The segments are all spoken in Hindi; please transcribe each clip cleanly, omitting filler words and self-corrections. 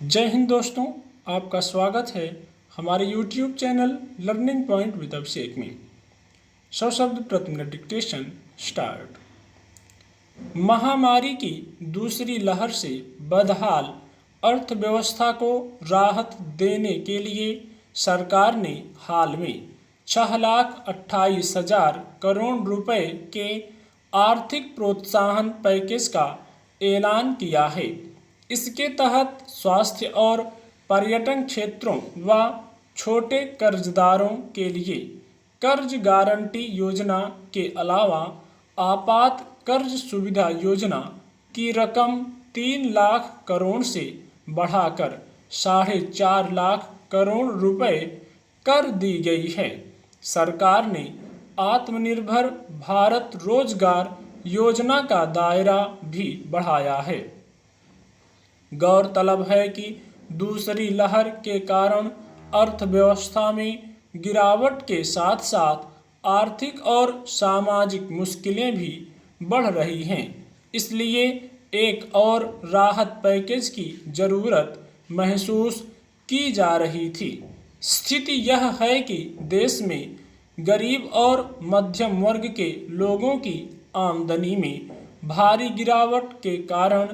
जय हिंद दोस्तों, आपका स्वागत है हमारे YouTube channel learning point with Abhishek में। 100 शब्द प्रति मिनट डिक्टेशन स्टार्ट। महामारी की दूसरी लहर से बदहाल अर्थव्यवस्था को राहत देने के लिए सरकार ने हाल में 6,28,000 करोड़ रुपए के आर्थिक प्रोत्साहन पैकेज का ऐलान किया है। इसके तहत स्वास्थ्य और पर्यटन क्षेत्रों व छोटे कर्जदारों के लिए कर्ज गारंटी योजना के अलावा आपात कर्ज सुविधा योजना की रकम 3 लाख करोड़ से बढ़ाकर 4.5 लाख करोड़ रुपए कर दी गई है। सरकार ने आत्मनिर्भर भारत रोजगार योजना का दायरा भी बढ़ाया है। गौरतलब है कि दूसरी लहर के कारण अर्थव्यवस्था में गिरावट के साथ साथ आर्थिक और सामाजिक मुश्किलें भी बढ़ रही हैं। इसलिए एक और राहत पैकेज की ज़रूरत महसूस की जा रही थी। स्थिति यह है कि देश में गरीब और मध्यम वर्ग के लोगों की आमदनी में भारी गिरावट के कारण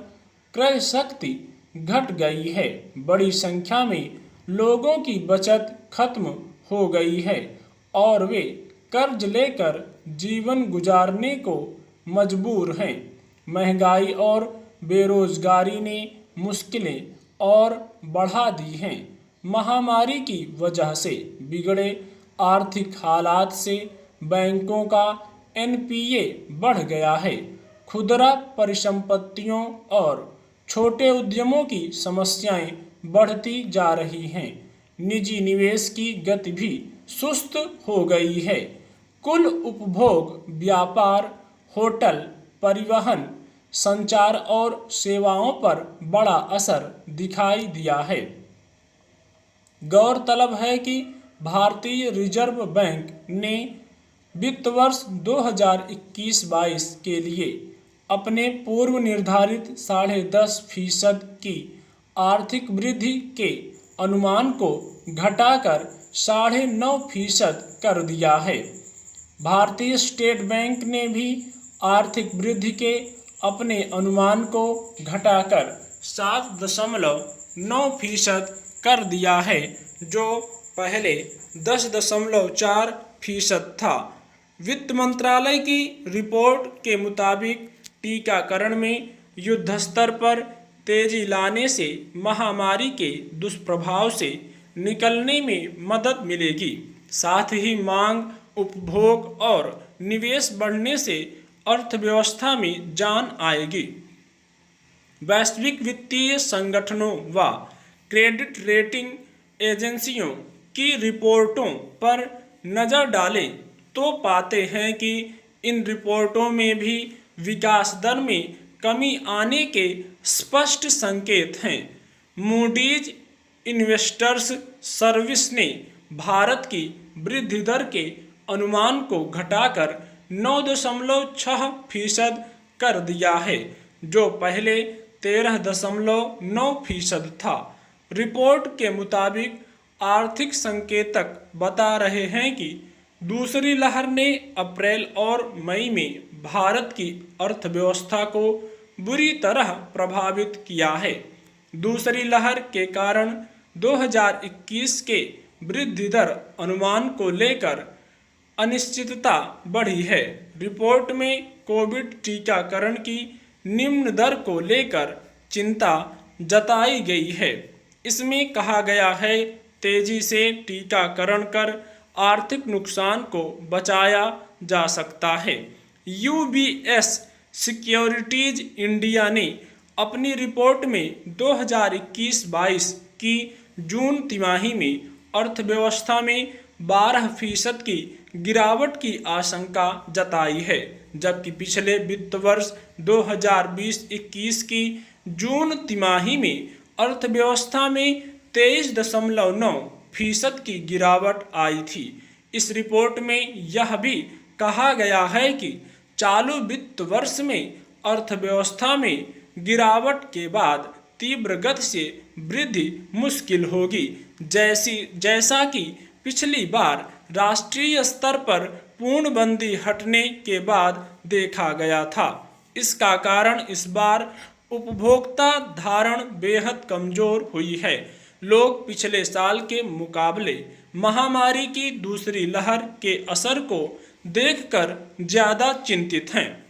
क्रय शक्ति घट गई है। बड़ी संख्या में लोगों की बचत खत्म हो गई है और वे कर्ज लेकर जीवन गुजारने को मजबूर हैं। महंगाई और बेरोजगारी ने मुश्किलें और बढ़ा दी हैं। महामारी की वजह से बिगड़े आर्थिक हालात से बैंकों का NPA बढ़ गया है। खुदरा परिसंपत्तियों और छोटे उद्यमों की समस्याएं बढ़ती जा रही हैं। निजी निवेश की गति भी सुस्त हो गई है। कुल उपभोग, व्यापार, होटल, परिवहन, संचार और सेवाओं पर बड़ा असर दिखाई दिया है। गौरतलब है कि भारतीय रिजर्व बैंक ने वित्त वर्ष 2021-22 के लिए अपने पूर्व निर्धारित 10.5% की आर्थिक वृद्धि के अनुमान को घटाकर 9.5% कर दिया है। भारतीय स्टेट बैंक ने भी आर्थिक वृद्धि के अपने अनुमान को घटाकर 7.9% कर दिया है, जो पहले 10.4% था। वित्त मंत्रालय की रिपोर्ट के मुताबिक टीकाकरण में युद्धस्तर पर तेजी लाने से महामारी के दुष्प्रभाव से निकलने में मदद मिलेगी। साथ ही मांग, उपभोग और निवेश बढ़ने से अर्थव्यवस्था में जान आएगी। वैश्विक वित्तीय संगठनों व क्रेडिट रेटिंग एजेंसियों की रिपोर्टों पर नज़र डालें तो पाते हैं कि इन रिपोर्टों में भी विकास दर में कमी आने के स्पष्ट संकेत हैं। मूडीज इन्वेस्टर्स सर्विस ने भारत की वृद्धि दर के अनुमान को घटाकर 9.6% कर दिया है, जो पहले 13.9% था। रिपोर्ट के मुताबिक आर्थिक संकेतक बता रहे हैं कि दूसरी लहर ने अप्रैल और मई में भारत की अर्थव्यवस्था को बुरी तरह प्रभावित किया है। दूसरी लहर के कारण 2021 के वृद्धि दर अनुमान को लेकर अनिश्चितता बढ़ी है। रिपोर्ट में कोविड टीकाकरण की निम्न दर को लेकर चिंता जताई गई है। इसमें कहा गया है, तेजी से टीकाकरण कर आर्थिक नुकसान को बचाया जा सकता है। UBS सिक्योरिटीज इंडिया ने अपनी रिपोर्ट में 2021-22 की जून तिमाही में अर्थव्यवस्था में 12% की गिरावट की आशंका जताई है, जबकि पिछले वित्त वर्ष 2020-21 की जून तिमाही में अर्थव्यवस्था में 23.9% की गिरावट आई थी। इस रिपोर्ट में यह भी कहा गया है कि चालू वित्त वर्ष में अर्थव्यवस्था में गिरावट के बाद तीव्र गति से वृद्धि मुश्किल होगी, जैसा कि पिछली बार राष्ट्रीय स्तर पर पूर्णबंदी हटने के बाद देखा गया था। इसका कारण इस बार उपभोक्ता धारण बेहद कमजोर हुई है। लोग पिछले साल के मुकाबले महामारी की दूसरी लहर के असर को देखकर ज्यादा चिंतित हैं।